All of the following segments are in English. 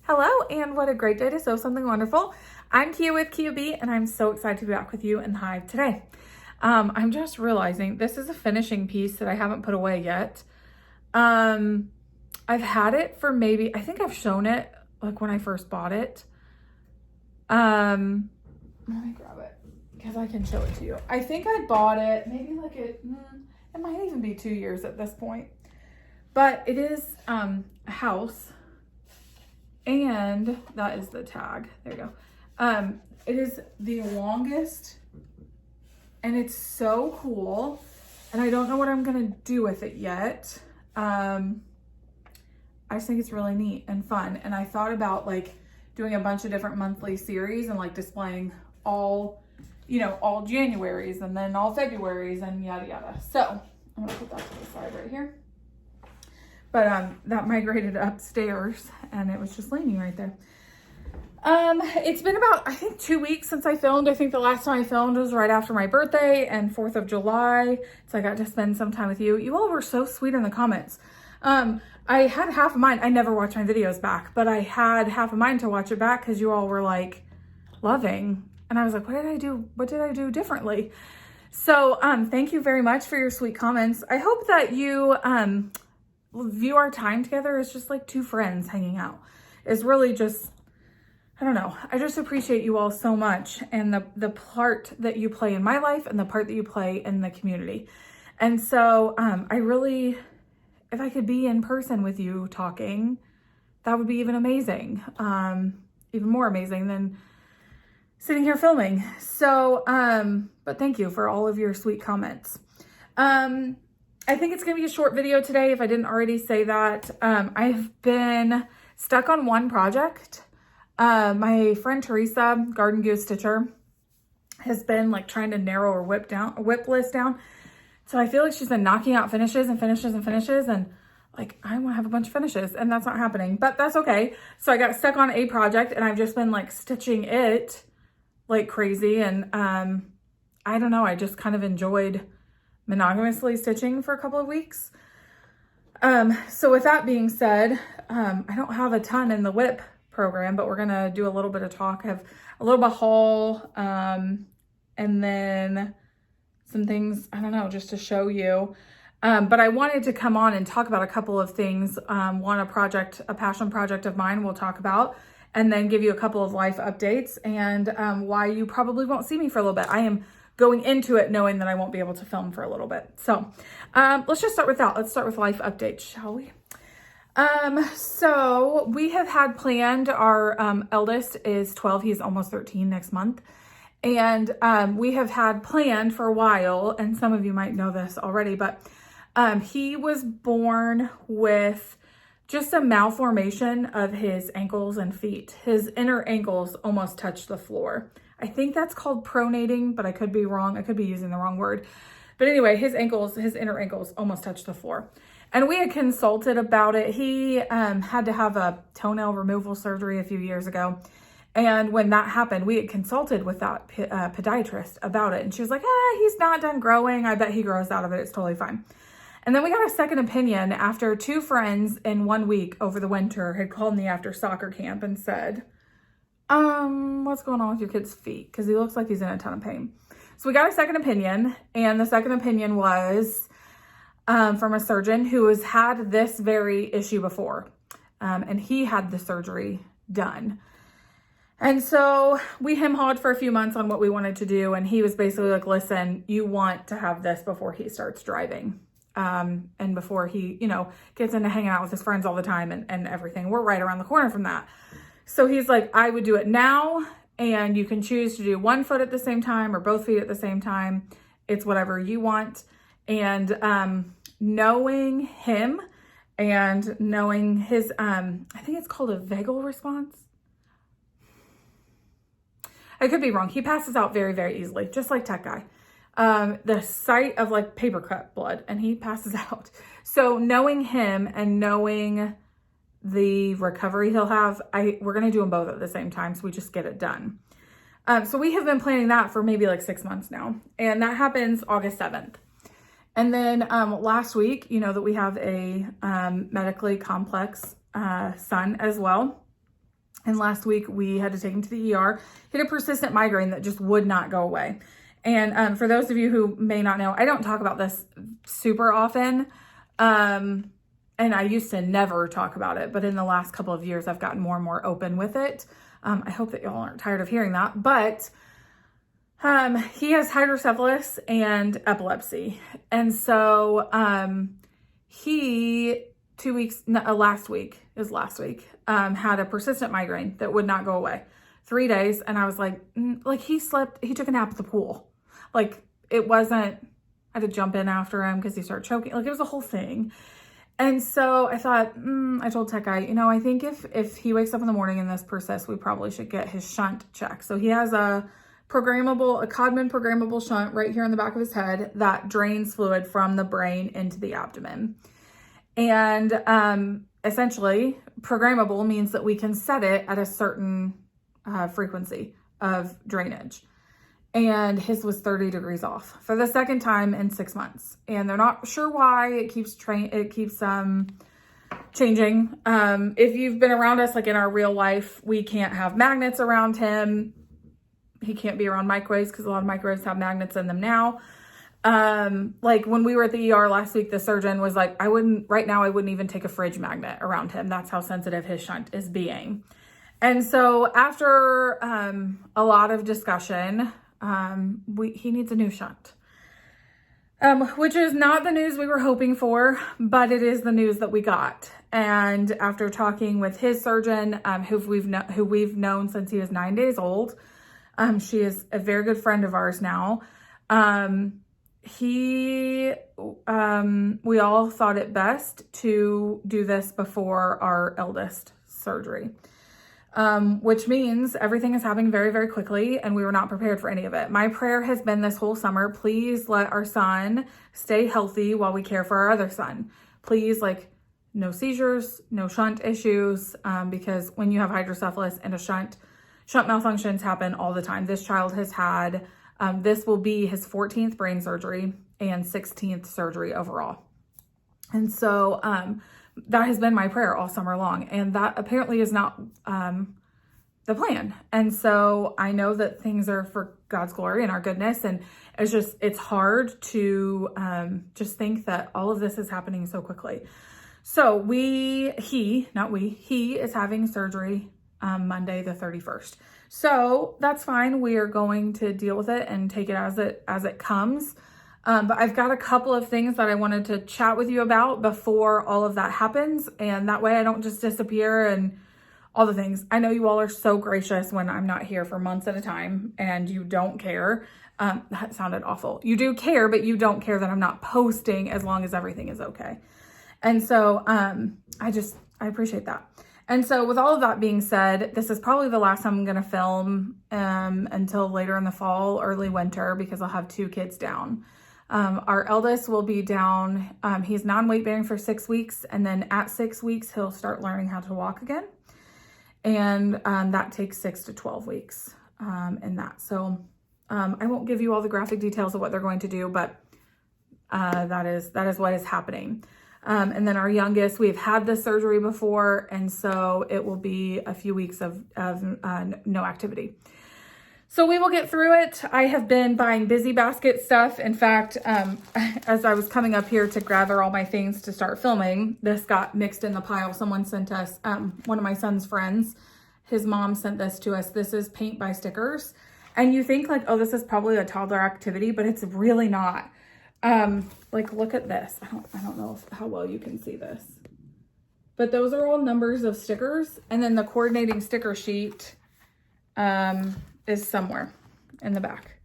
Hello, and what a great day to sew something wonderful. I'm Kia with Kia B, and I'm so excited to be back with you in the hive today. I'm just realizing this is a finishing piece that I haven't put away yet. I've had it for maybe, I think I've shown it like when I first bought it. Let me grab it because I can show it to you. I think I bought it maybe like it might even be 2 years at this point, but it is a house. And that is the tag. There you go. It is the longest and it's so cool. And I don't know what I'm going to do with it yet. I just think it's really neat and fun. And I thought about like doing a bunch of different monthly series and like displaying all, all Januaries and then all Februaries and yada, yada. So I'm going to put that to the side right here. But that migrated upstairs and it was just leaning right there. It's been about, I think 2 weeks since I filmed. I think the last time I filmed was right after my birthday and 4th of July. So I got to spend some time with you. You all were so sweet in the comments. I had half of mine. I never watch my videos back, but I had half of mine to watch it back because you all were like loving. And I was like, what did I do? What did I do differently? So thank you very much for your sweet comments. I hope that you view our time together as just like two friends hanging out. It's really just, I don't know. I just appreciate you all so much and the part that you play in my life and the part that you play in the community. And so I really, if I could be in person with you talking, that would be even amazing. Even more amazing than sitting here filming. So, but thank you for all of your sweet comments. I think it's going to be a short video today if I didn't already say that. I've been stuck on one project. My friend Teresa, Garden Goose Stitcher, has been like trying to narrow her whip list down. So I feel like she's been knocking out finishes and finishes and finishes, and like I want to have a bunch of finishes and that's not happening, but that's okay. So I got stuck on a project and I've just been like stitching it like crazy. And I don't know, I just kind of enjoyed monogamously stitching for a couple of weeks. So with that being said, I don't have a ton in the whip program, but we're gonna do a little bit of talk. I have a little bit of haul, and then some things, I don't know, just to show you. But I wanted to come on and talk about a couple of things. One, a passion project of mine we'll talk about, and then give you a couple of life updates and why you probably won't see me for a little bit. I am going into it knowing that I won't be able to film for a little bit. So let's just start with that. Let's start with life updates, shall we? So we have had planned, our eldest is 12. He's almost 13 next month. And we have had planned for a while, and some of you might know this already, but he was born with just a malformation of his ankles and feet. His inner ankles almost touched the floor. I think that's called pronating, but I could be wrong. I could be using the wrong word. But anyway, his inner ankles almost touched the floor. And we had consulted about it. He had to have a toenail removal surgery a few years ago. And when that happened, we had consulted with that podiatrist about it. And she was like, he's not done growing. I bet he grows out of it. It's totally fine. And then we got a second opinion after 2 friends in 1 week over the winter had called me after soccer camp and said, what's going on with your kid's feet? Because he looks like he's in a ton of pain. So we got a second opinion, and the second opinion was from a surgeon who has had this very issue before, and he had the surgery done. And so we hem-hawed for a few months on what we wanted to do, and he was basically like, listen, you want to have this before he starts driving, and before he, gets into hanging out with his friends all the time and everything. We're right around the corner from that. So he's like, I would do it now, and you can choose to do 1 foot at the same time or both feet at the same time. It's whatever you want. And knowing him and knowing his, I think it's called a vagal response. I could be wrong. He passes out very, very easily, just like Tech Guy. The sight of like paper cut blood, and he passes out. So knowing him and knowing the recovery he'll have, we're going to do them both at the same time. So we just get it done. So we have been planning that for maybe like 6 months now. And that happens August 7th. And then last week, that we have a medically complex son as well. And last week we had to take him to the ER. He had a persistent migraine that just would not go away. And for those of you who may not know, I don't talk about this super often. And I used to never talk about it, but in the last couple of years, I've gotten more and more open with it. I hope that y'all aren't tired of hearing that, but he has hydrocephalus and epilepsy. And so he last week had a persistent migraine that would not go away. 3 days. And I was like he took a nap at the pool. Like it wasn't, I had to jump in after him because he started choking. Like it was a whole thing. And so I thought, I told Tech Guy, I think if he wakes up in the morning and this persists, we probably should get his shunt checked. So he has a Codman programmable shunt right here in the back of his head that drains fluid from the brain into the abdomen. And essentially, programmable means that we can set it at a certain frequency of drainage. And his was 30 degrees off for the second time in 6 months. And they're not sure why. It keeps changing. If you've been around us, like in our real life, we can't have magnets around him. He can't be around microwaves because a lot of microwaves have magnets in them now. Like when we were at the ER last week, the surgeon was like, I wouldn't even take a fridge magnet around him. That's how sensitive his shunt is being. And so after a lot of discussion, he needs a new shunt, which is not the news we were hoping for, but it is the news that we got. And after talking with his surgeon, who we've known since he was 9 days old, she is a very good friend of ours now. We all thought it best to do this before our eldest surgery. Which means everything is happening very, very quickly and we were not prepared for any of it. My prayer has been this whole summer, please let our son stay healthy while we care for our other son. Please, no seizures, no shunt issues, because when you have hydrocephalus and a shunt malfunctions happen all the time. This child has had, this will be his 14th brain surgery and 16th surgery overall. And so, that has been my prayer all summer long, and that apparently is not the plan. And so I know that things are for God's glory and our goodness, and it's hard to just think that all of this is happening so quickly. So he is having surgery Monday the 31st. So that's fine. We are going to deal with it and take it as it comes. But I've got a couple of things that I wanted to chat with you about before all of that happens. And that way I don't just disappear and all the things. I know you all are so gracious when I'm not here for months at a time and you don't care. That sounded awful. You do care, but you don't care that I'm not posting as long as everything is okay. And so I appreciate that. And so with all of that being said, this is probably the last time I'm going to film until later in the fall, early winter, because I'll have 2 kids down. Our eldest will be down. He's non-weight bearing for 6 weeks. And then at 6 weeks, he'll start learning how to walk again. And that takes 6 to 12 weeks in that. So I won't give you all the graphic details of what they're going to do, but that is what is happening. And then our youngest, we've had this surgery before. And so it will be a few weeks of no activity. So we will get through it. I have been buying busy basket stuff. In fact, as I was coming up here to gather all my things to start filming, this got mixed in the pile. Someone sent us, one of my son's friends, his mom sent this to us. This is paint by stickers. And you think oh, this is probably a toddler activity, but it's really not. Look at this. I don't know how well you can see this, but those are all numbers of stickers. And then the coordinating sticker sheet, is somewhere in the back.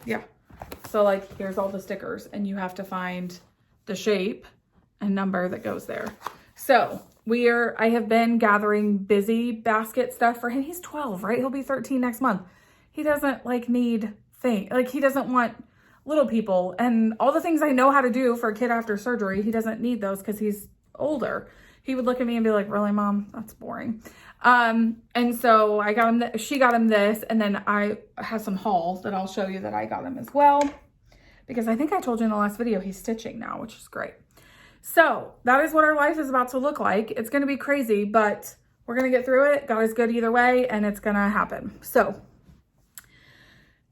Yeah. So here's all the stickers and you have to find the shape and number that goes there. So I have been gathering busy basket stuff for him. He's 12, right? He'll be 13 next month. He doesn't need things. He doesn't want little people and all the things I know how to do for a kid after surgery. He doesn't need those because he's older. He would look at me and be like, really, Mom? That's boring. And so I got him, she got him this, and then I have some hauls that I'll show you that I got him as well, because I think I told you in the last video, he's stitching now, which is great. So that is what our life is about to look like. It's going to be crazy, but we're going to get through it. God is good either way, and it's going to happen. So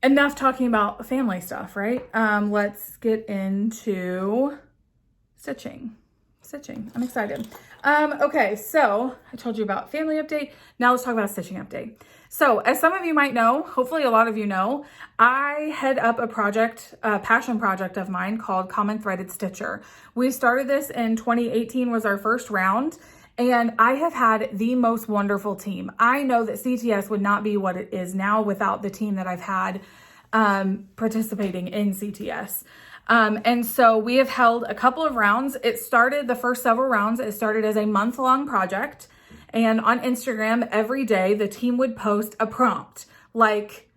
enough talking about family stuff, right? Let's get into stitching. I'm excited. Okay, so I told you about family update. Now let's talk about stitching update. So as some of you might know, hopefully a lot of you know, I head up a project, a passion project of mine called Common Threaded Stitcher. We started this in 2018 was our first round, and I have had the most wonderful team. I know that CTS would not be what it is now without the team that I've had participating in CTS. And so we have held a couple of rounds. It started, the first several rounds, it started as a month-long project. And on Instagram, every day, the team would post a prompt, like,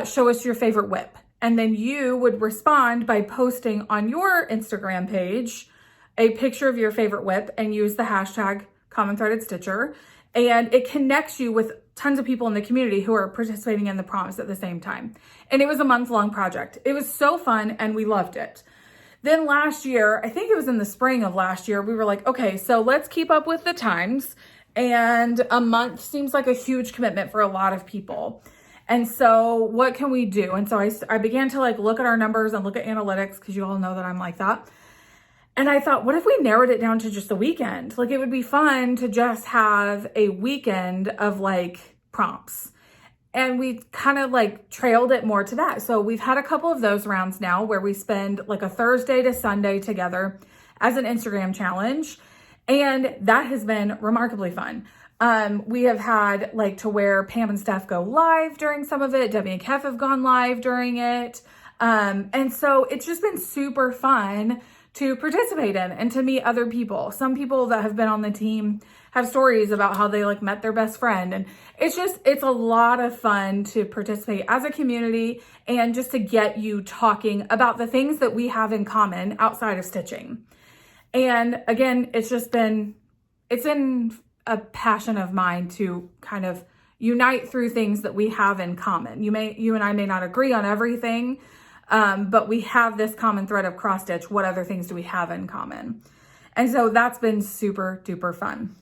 show us your favorite whip. And then you would respond by posting on your Instagram page a picture of your favorite whip and use the hashtag Common Threaded Stitcher. And it connects you with tons of people in the community who are participating in the prompts at the same time. And it was a month-long project. It was so fun and we loved it. Then last year, I think it was in the spring of last year, we were like, okay, so let's keep up with the times. And a month seems like a huge commitment for a lot of people. And so what can we do? And so I began to like look at our numbers and look at analytics, because you all know that I'm like that. And I thought, what if we narrowed it down to just a weekend? Like, it would be fun to just have a weekend of like prompts. And we kind of like trailed it more to that. So we've had a couple of those rounds now where we spend like a Thursday to Sunday together as an Instagram challenge. And that has been remarkably fun. We have had like to where Pam and Steph go live during some of it. Debbie and Kev have gone live during it. And so it's just been super fun to participate in and to meet other people. Some people that have been on the team have stories about how they like met their best friend. And it's a lot of fun to participate as a community and just to get you talking about the things that we have in common outside of stitching. And again, it's been a passion of mine to kind of unite through things that we have in common. You and I may not agree on everything, but we have this common thread of cross stitch. What other things do we have in common? And so that's been super duper fun.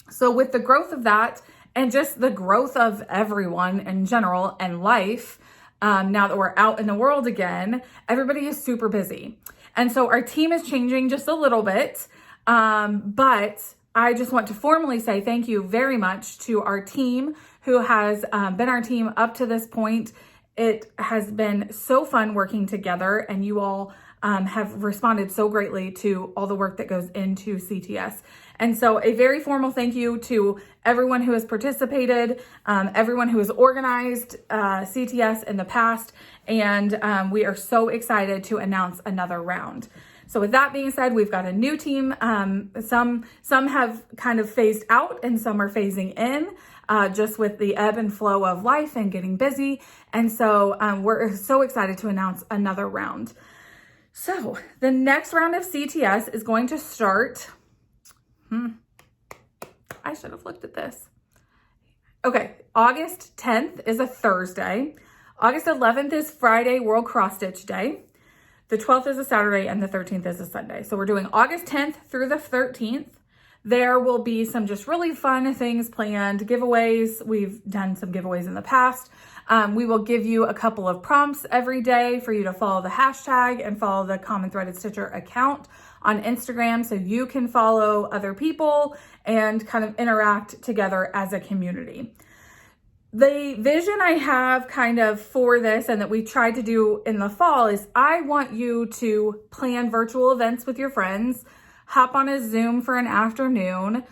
So with the growth of that and just the growth of everyone in general and life, now that we're out in the world again, everybody is super busy. And so our team is changing just a little bit, but I just want to formally say thank you very much to our team who has been our team up to this point. It has been so fun working together, and you all have responded so greatly to all the work that goes into CTS. And so a very formal thank you to everyone who has participated, everyone who has organized CTS in the past, and we are so excited to announce another round. So with that being said, we've got a new team. Some have kind of phased out and some are phasing in, just with the ebb and flow of life and getting busy. And so we're so excited to announce another round. So the next round of CTS is going to start. I should have looked at this. Okay, August 10th is a Thursday. August 11th is Friday, World Cross Stitch Day. The 12th is a Saturday and the 13th is a Sunday. So we're doing August 10th through the 13th. There will be some just really fun things planned, giveaways. We've done some giveaways in the past. We will give you a couple of prompts every day for you to follow the hashtag and follow the Common Threaded Stitcher account on Instagram so you can follow other people and kind of interact together as a community. The vision I have kind of for this and that we tried to do in the fall is I want you to plan virtual events with your friends, hop on a Zoom for an afternoon,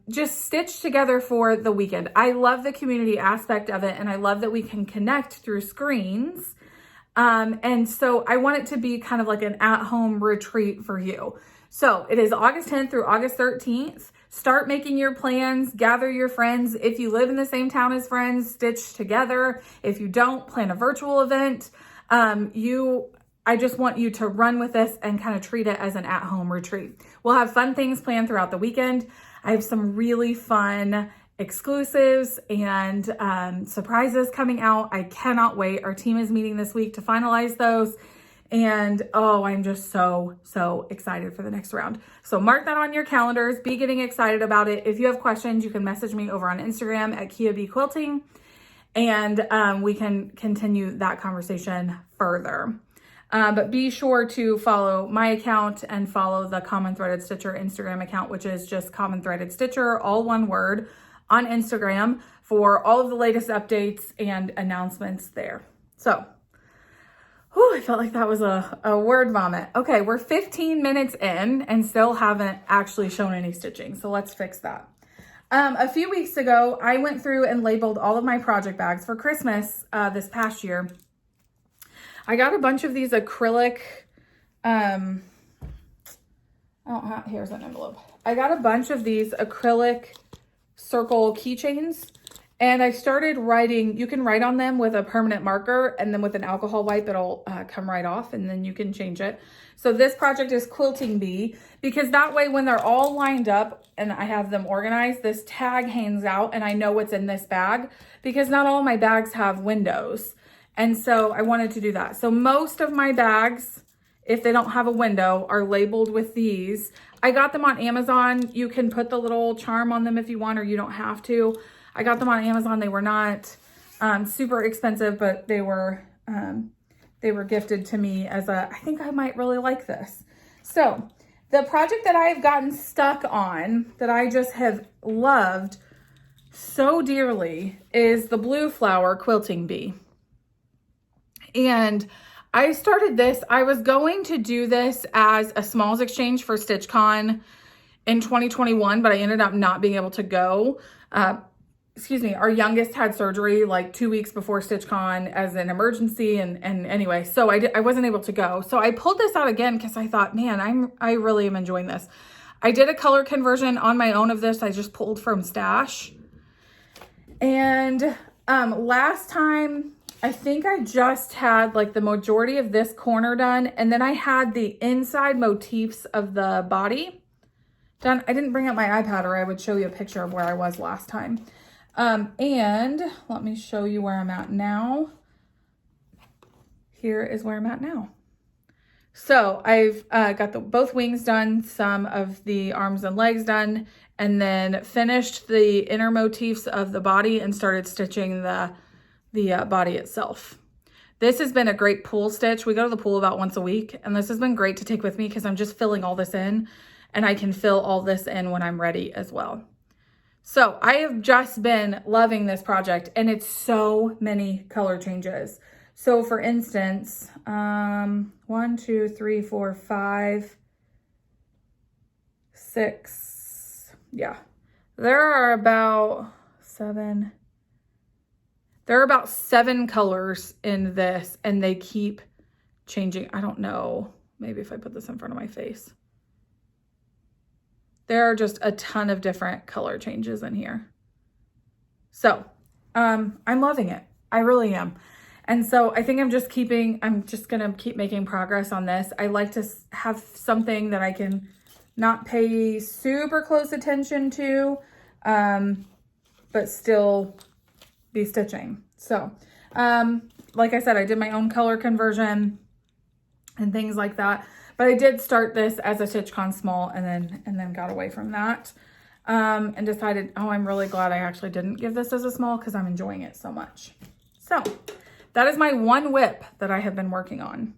just stitch together for the weekend. I love the community aspect of it, and I love that we can connect through screens. And so I want it to be kind of like an at-home retreat for you. So it is August 10th through August 13th. Start making your plans, gather your friends. If you live in the same town as friends, stitch together. If you don't, plan a virtual event. I just want you to run with this and kind of treat it as an at-home retreat. We'll have fun things planned throughout the weekend. I have some really fun exclusives and surprises coming out. I cannot wait. Our team is meeting this week to finalize those. And oh, I'm just so excited for the next round. So mark that on your calendars. Be getting excited about it. If you have questions, you can message me over on Instagram at Kia B Quilting, and we can continue that conversation further. But be sure to follow my account and follow the Common Threaded Stitcher Instagram account, which is just Common Threaded Stitcher, all one word, on Instagram for all of the latest updates and announcements there. So, whew, I felt like that was a word vomit. Okay, we're 15 minutes in and still haven't actually shown any stitching. So let's fix that. A few weeks ago, I went through and labeled all of my project bags for Christmas this past year. I got a bunch of these acrylic, here's an envelope. I got a bunch of these acrylic circle keychains, and I started writing. You can write on them with a permanent marker, and then with an alcohol wipe, it'll come right off, and then you can change it. So this project is Quilting Bee, because that way when they're all lined up and I have them organized, this tag hangs out and I know what's in this bag, because not all of my bags have windows. And so I wanted to do that. So most of my bags, if they don't have a window, are labeled with these. I got them on Amazon. You can put the little charm on them if you want, or you don't have to. I got them on Amazon. They were not super expensive, but they were gifted to me as I think I might really like this. So the project that I have gotten stuck on, that I just have loved so dearly, is the Blue Flower Quilting Bee. And I started this. I was going to do this as a smalls exchange for StitchCon in 2021, but I ended up not being able to go. Our youngest had surgery like 2 weeks before StitchCon as an emergency. And anyway, so I wasn't able to go. So I pulled this out again because I thought, man, I really am enjoying this. I did a color conversion on my own of this. I just pulled from Stash. And last time, I think I just had like the majority of this corner done, and then I had the inside motifs of the body done. I didn't bring up my iPad, or I would show you a picture of where I was last time. And let me show you where I'm at now. Here is where I'm at now. So I've got both wings done, some of the arms and legs done, and then finished the inner motifs of the body and started stitching the body itself. This has been a great pool stitch. We go to the pool about once a week, and this has been great to take with me because I'm just filling all this in, and I can fill all this in when I'm ready as well. So I have just been loving this project, and it's so many color changes. So for instance, 1, 2, 3, 4, 5, 6. Yeah, there are about 7. There are about 7 colors in this, and they keep changing. I don't know. Maybe if I put this in front of my face. There are just a ton of different color changes in here. So, I'm loving it. I really am. And so I think I'm just going to keep making progress on this. I like to have something that I can not pay super close attention to, but still be stitching. So, like I said, I did my own color conversion and things like that, but I did start this as a StitchCon small and then got away from that, and decided, oh, I'm really glad I actually didn't give this as a small because I'm enjoying it so much. So that is my one whip that I have been working on.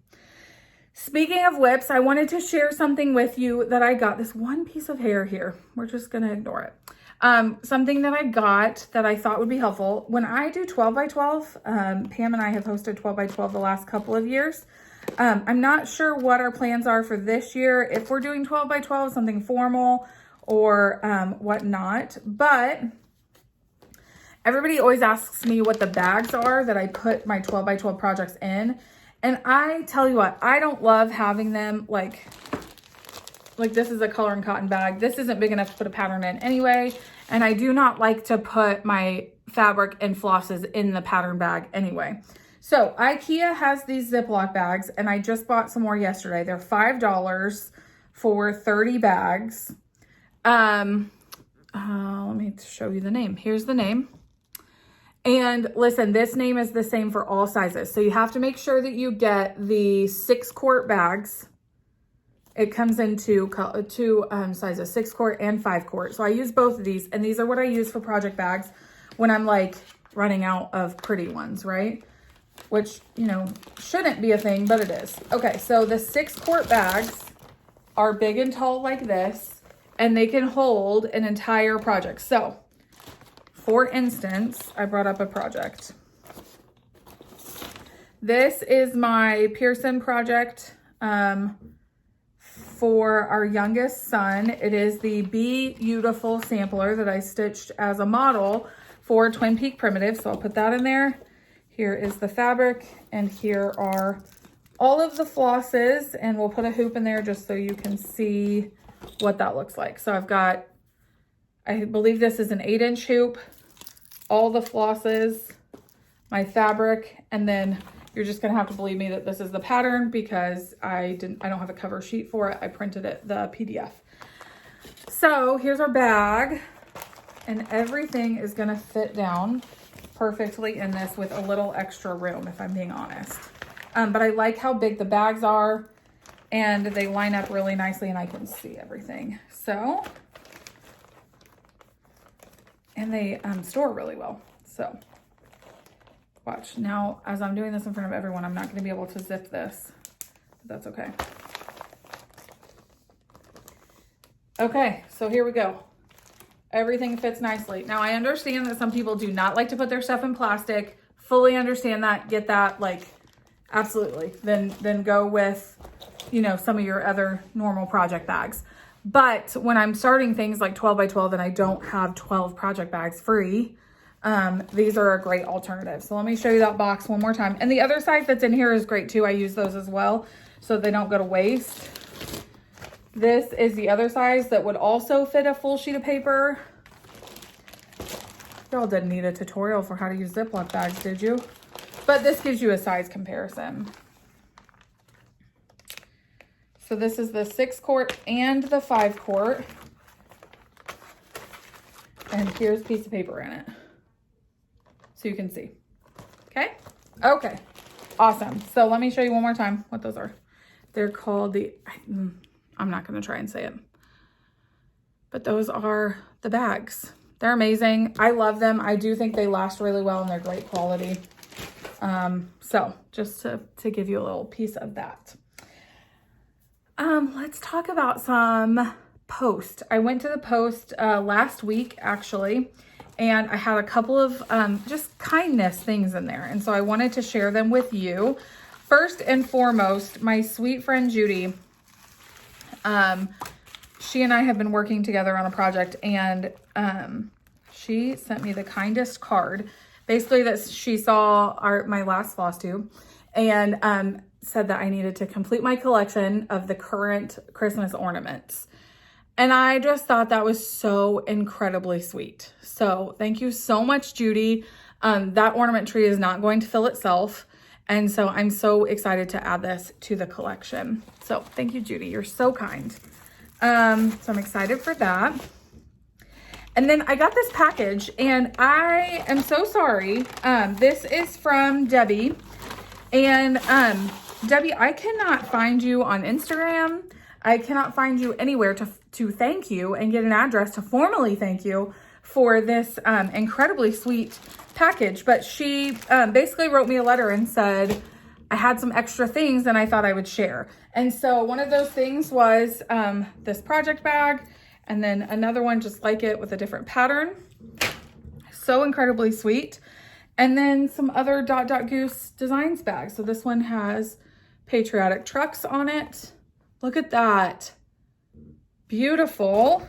Speaking of whips, I wanted to share something with you that I got. This one piece of hair here, we're just gonna ignore it. Something that I got that I thought would be helpful. When I do 12 by 12, Pam and I have hosted 12 by 12 the last couple of years. I'm not sure what our plans are for this year, if we're doing 12 by 12, something formal or whatnot, but everybody always asks me what the bags are that I put my 12 by 12 projects in. And I tell you what, I don't love having them like this is a color and cotton bag. This isn't big enough to put a pattern in anyway. And I do not like to put my fabric and flosses in the pattern bag anyway. So IKEA has these Ziploc bags, and I just bought some more yesterday. They're $5 for 30 bags. Let me show you the name. Here's the name. And listen, this name is the same for all sizes. So you have to make sure that you get the 6-quart bags. It comes in two sizes, 6-quart and 5-quart. So I use both of these, and these are what I use for project bags when I'm like running out of pretty ones, right? Which, you know, shouldn't be a thing, but it is. Okay, so the 6-quart bags are big and tall like this, and they can hold an entire project. So, for instance, I brought up a project. This is my Pearson project for our youngest son. It is the Be Beautiful sampler that I stitched as a model for Twin Peak Primitive. So I'll put that in there. Here is the fabric, and here are all of the flosses, and we'll put a hoop in there just so you can see what that looks like. So I've got, I believe this is an 8-inch hoop, all the flosses, my fabric, and then you're just gonna have to believe me that this is the pattern because I don't have a cover sheet for it. I printed it, the PDF. So here's our bag, and everything is gonna fit down perfectly in this with a little extra room, if I'm being honest. But I like how big the bags are, and they line up really nicely, and I can see everything. So, and they store really well. So watch now, as I'm doing this in front of everyone, I'm not going to be able to zip this, but that's okay. Okay, so here we go. Everything fits nicely. Now I understand that some people do not like to put their stuff in plastic. Fully understand that, get that, like, absolutely. Then go with, you know, some of your other normal project bags. But when I'm starting things like 12 by 12 and I don't have 12 project bags free, these are a great alternative. So let me show you that box one more time. And the other size that's in here is great too. I use those as well so they don't go to waste. This is the other size that would also fit a full sheet of paper. Y'all didn't need a tutorial for how to use Ziploc bags, did you? But this gives you a size comparison. So this is the 6-quart and the 5-quart. And here's a piece of paper in it, so you can see. Okay? Okay. Awesome. So let me show you one more time what those are. They're called the, I'm not going to try and say it, but those are the bags. They're amazing. I love them. I do think they last really well and they're great quality. So just to give you a little piece of that. Let's talk about some post. I went to the post last week actually, and I had a couple of just kindness things in there. And so I wanted to share them with you. First and foremost, my sweet friend Judy, she and I have been working together on a project, and she sent me the kindest card. Basically that she saw my last Flosstube and said that I needed to complete my collection of the current Christmas ornaments. And I just thought that was so incredibly sweet. So thank you so much, Judy. That ornament tree is not going to fill itself. And so I'm so excited to add this to the collection. So thank you, Judy. You're so kind. So I'm excited for that. And then I got this package, and I am so sorry. This is from Debbie. And Debbie, I cannot find you on Instagram. I cannot find you anywhere to thank you and get an address to formally thank you for this incredibly sweet package. But she basically wrote me a letter and said, I had some extra things and I thought I would share. And so one of those things was this project bag, and then another one just like it with a different pattern. So incredibly sweet. And then some other Goose Designs bags. So this one has patriotic trucks on it. Look at that. Beautiful.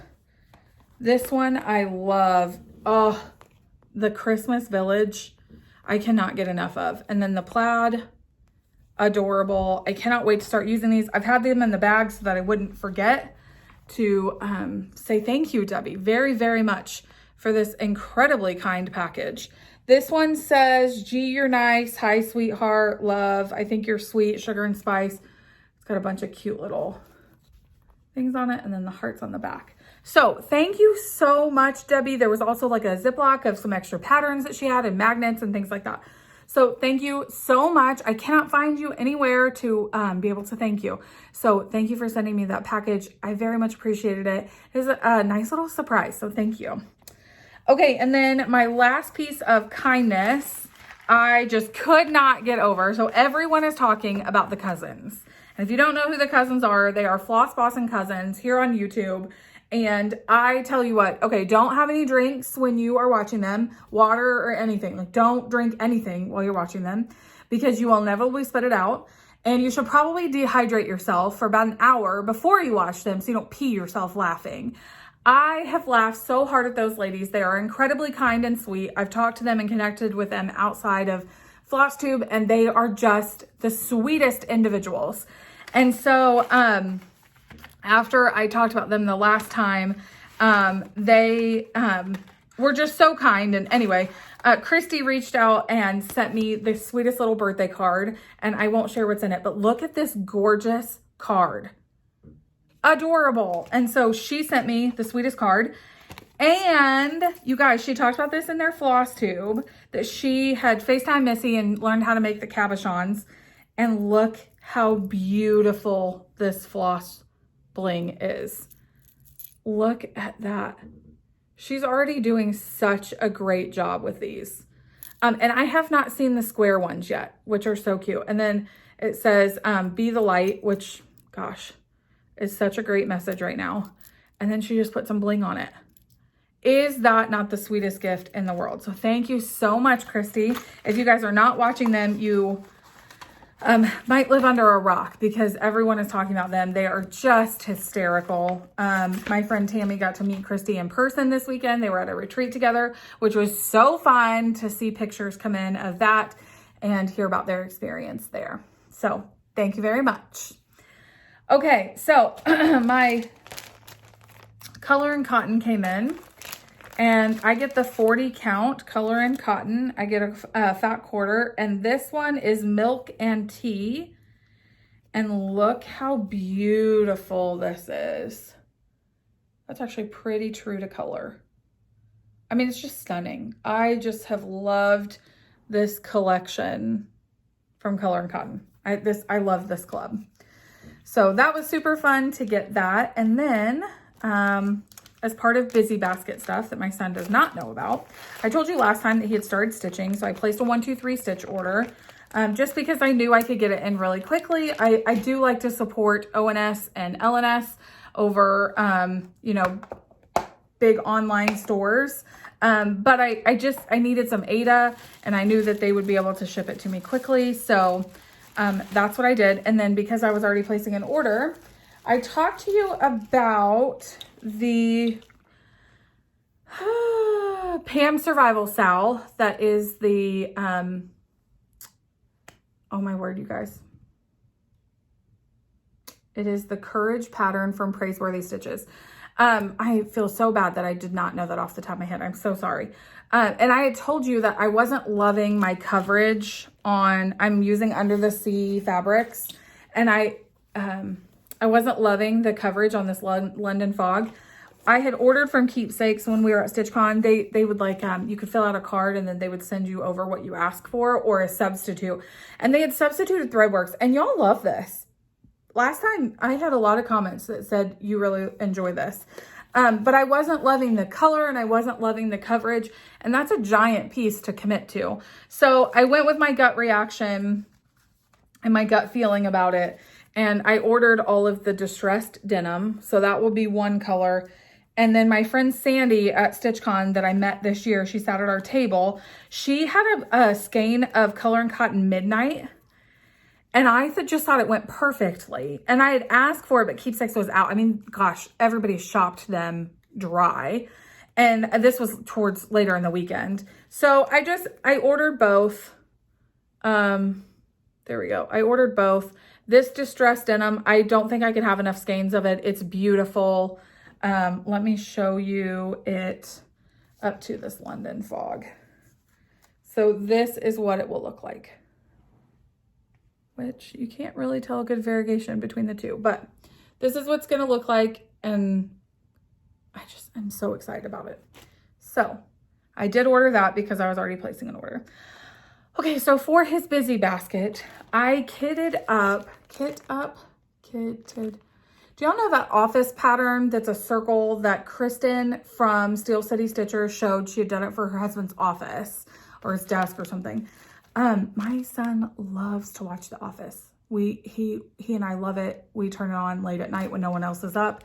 This one I love. Oh, the Christmas Village. I cannot get enough of. And then the plaid. Adorable. I cannot wait to start using these. I've had them in the bag so that I wouldn't forget to say thank you, Debbie, very, very much for this incredibly kind package. This one says, G, you're nice. Hi, sweetheart. Love. I think you're sweet. Sugar and spice. It's got a bunch of cute little things on it, and then the hearts on the back. So thank you so much, Debbie. There was also like a Ziploc of some extra patterns that she had and magnets and things like that. So thank you so much. I cannot find you anywhere to be able to thank you. So thank you for sending me that package. I very much appreciated it. It was a nice little surprise. So thank you. Okay. And then my last piece of kindness, I just could not get over. So everyone is talking about the cousins. And if you don't know who the cousins are, they are Floss Boss and Cousins here on YouTube. And I tell you what, okay, don't have any drinks when you are watching them, water or anything. Like, don't drink anything while you're watching them because you will inevitably spit it out. And you should probably dehydrate yourself for about an hour before you watch them so you don't pee yourself laughing. I have laughed so hard at those ladies. They are incredibly kind and sweet. I've talked to them and connected with them outside of Flosstube, and they are just the sweetest individuals. And so, after I talked about them the last time, they were just so kind. And anyway, Christy reached out and sent me the sweetest little birthday card, and I won't share what's in it, but look at this gorgeous card. Adorable. And so she sent me the sweetest card. And you guys, she talked about this in their Flosstube, that she had FaceTime Missy and learned how to make the cabochons. And look how beautiful this floss bling is. Look at that. She's already doing such a great job with these. And I have not seen the square ones yet, which are so cute. And then it says, be the light, which, gosh, is such a great message right now. And then she just put some bling on it. Is that not the sweetest gift in the world? So thank you so much, Christy. If you guys are not watching them, you might live under a rock because everyone is talking about them. They are just hysterical. My friend Tammy got to meet Christy in person this weekend. They were at a retreat together, which was so fun to see pictures come in of that and hear about their experience there. So thank you very much. Okay, so my Color and Cotton came in. And I get the 40 count Color and Cotton. I get a fat quarter. And this one is Milk and Tea. And look how beautiful this is. That's actually pretty true to color. I mean, it's just stunning. I just have loved this collection from Color and Cotton. I love this club. So that was super fun to get that. And then, as part of busy basket stuff that my son does not know about, I told you last time that he had started stitching. So I placed a 1-2-3 stitch order just because I knew I could get it in really quickly. I do like to support ONS and LNS over, you know, big online stores. But I needed some Ada and I knew that they would be able to ship it to me quickly. So that's what I did. And then because I was already placing an order, I talked to you about the Pam Survival Sal. That is the, oh my word, you guys. It is the Courage pattern from Praiseworthy Stitches. I feel so bad that I did not know that off the top of my head. I'm so sorry. And I had told you that I wasn't loving my coverage on, I'm using Under the Sea fabrics, and I wasn't loving the coverage on this London Fog. I had ordered from Keepsakes when we were at StitchCon. They would like, you could fill out a card and then they would send you over what you asked for or a substitute. And they had substituted Threadworks, and y'all love this. Last time I had a lot of comments that said you really enjoy this. But I wasn't loving the color and I wasn't loving the coverage, and that's a giant piece to commit to. So I went with my gut reaction and my gut feeling about it. And I ordered all of the distressed denim. So that will be one color. And then my friend Sandy at StitchCon that I met this year, she sat at our table. She had a skein of Color and Cotton Midnight. And I just thought it went perfectly. And I had asked for it, but Keepsakes was out. I mean, gosh, everybody shopped them dry. And this was towards later in the weekend. So I ordered both. There we go. I ordered both. This distressed denim, I don't think I could have enough skeins of it. It's beautiful. Let me show you it up to this London Fog. So this is what it will look like, which you can't really tell a good variegation between the two, but this is what's going to look like. And I'm so excited about it. So I did order that because I was already placing an order. Okay, so for his busy basket, I kitted up. Do y'all know that office pattern that's a circle that Kristen from Steel City Stitchers showed? She had done it for her husband's office or his desk or something. My son loves to watch The Office. He and I love it. We turn it on late at night when no one else is up,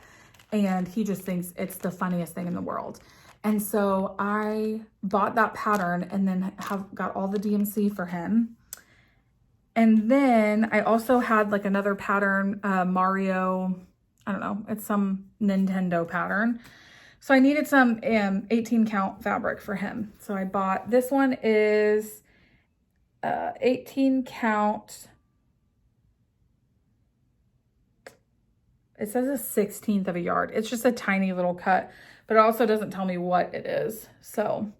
and he just thinks it's the funniest thing in the world. And so I bought that pattern and then have got all the DMC for him. And then I also had like another pattern, Mario, I don't know, it's some Nintendo pattern. So I needed some 18 count fabric for him. So I bought, this one is 18 count. It says a 16th of a yard. It's just a tiny little cut, but it also doesn't tell me what it is. So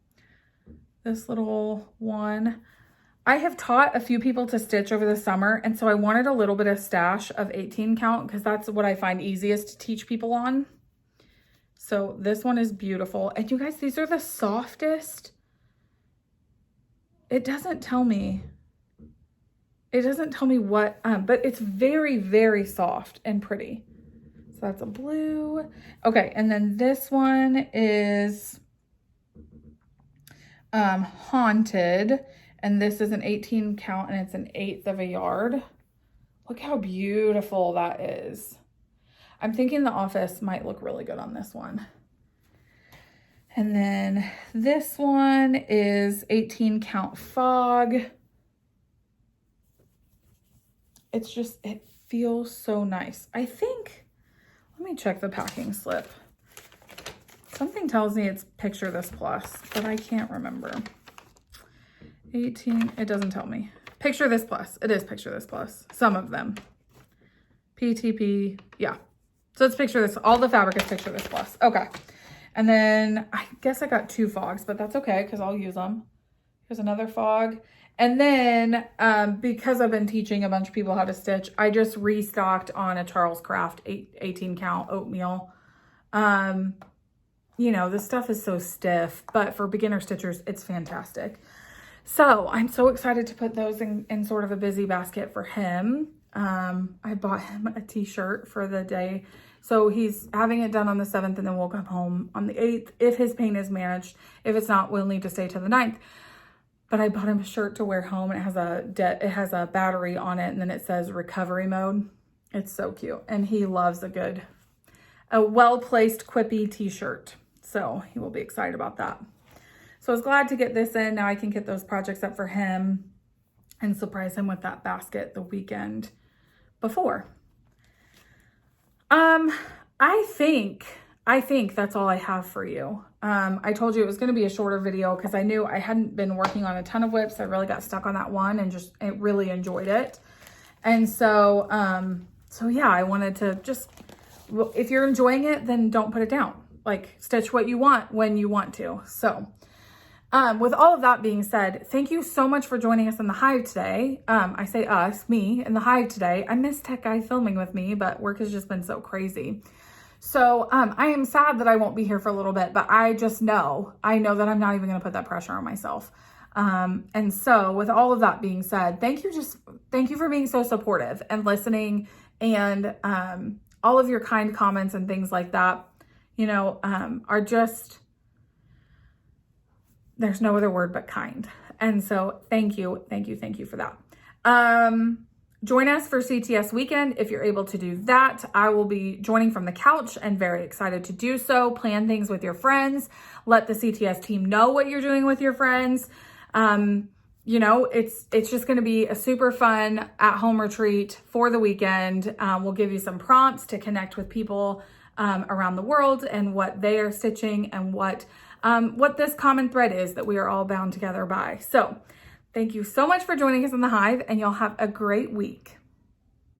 this little one, I have taught a few people to stitch over the summer. And so I wanted a little bit of stash of 18 count because that's what I find easiest to teach people on. So this one is beautiful. And you guys, these are the softest. It doesn't tell me what, but it's very, very soft and pretty. So that's a blue. Okay, and then this one is Haunted, and this is an 18 count and it's an 1/8 of a yard. Look how beautiful that is. I'm thinking The Office might look really good on this one. And then this one is 18 count Fog. It's just, it feels so nice. I think, let me check the packing slip. Something tells me it's Picture This Plus, but I can't remember. 18, it doesn't tell me. Picture This Plus, it is Picture This Plus. Some of them. PTP, yeah. So it's Picture This, all the fabric is Picture This Plus. Okay. And then I guess I got 2 fogs, but that's okay because I'll use them. Here's another fog. And then because I've been teaching a bunch of people how to stitch, I just restocked on a Charles Craft 18 count oatmeal. You know, this stuff is so stiff, but for beginner stitchers, it's fantastic. So I'm so excited to put those in sort of a busy basket for him. I bought him a t-shirt for the day. So he's having it done on the 7th and then we'll come home on the 8th if his pain is managed. If it's not, we'll need to stay till the 9th. But I bought him a shirt to wear home and it has a battery on it and then it says recovery mode. It's so cute. And he loves a well-placed quippy t-shirt. So he will be excited about that. So I was glad to get this in. Now I can get those projects up for him and surprise him with that basket the weekend before. I think that's all I have for you. I told you it was going to be a shorter video because I knew I hadn't been working on a ton of whips. I really got stuck on that one and just really enjoyed it. And so, yeah, I wanted to just, if you're enjoying it, then don't put it down. Like, stitch what you want when you want to. So, with all of that being said, thank you so much for joining us in the Hive today. I say us, me, in the Hive today. I miss Tech Guy filming with me, but work has just been so crazy. So I am sad that I won't be here for a little bit, but I know that I'm not even going to put that pressure on myself. And so with all of that being said, thank you for being so supportive and listening and all of your kind comments and things like that, you know, are just, there's no other word but kind. And so thank you for that. Join us for CTS weekend if you're able to do that. I will be joining from the couch and very excited to do so. Plan things with your friends. Let the CTS team know what you're doing with your friends. You know, it's just going to be a super fun at-home retreat for the weekend. We'll give you some prompts to connect with people around the world and what they are stitching and what this common thread is that we are all bound together by. So thank you so much for joining us in the Hive, and you'll have a great week.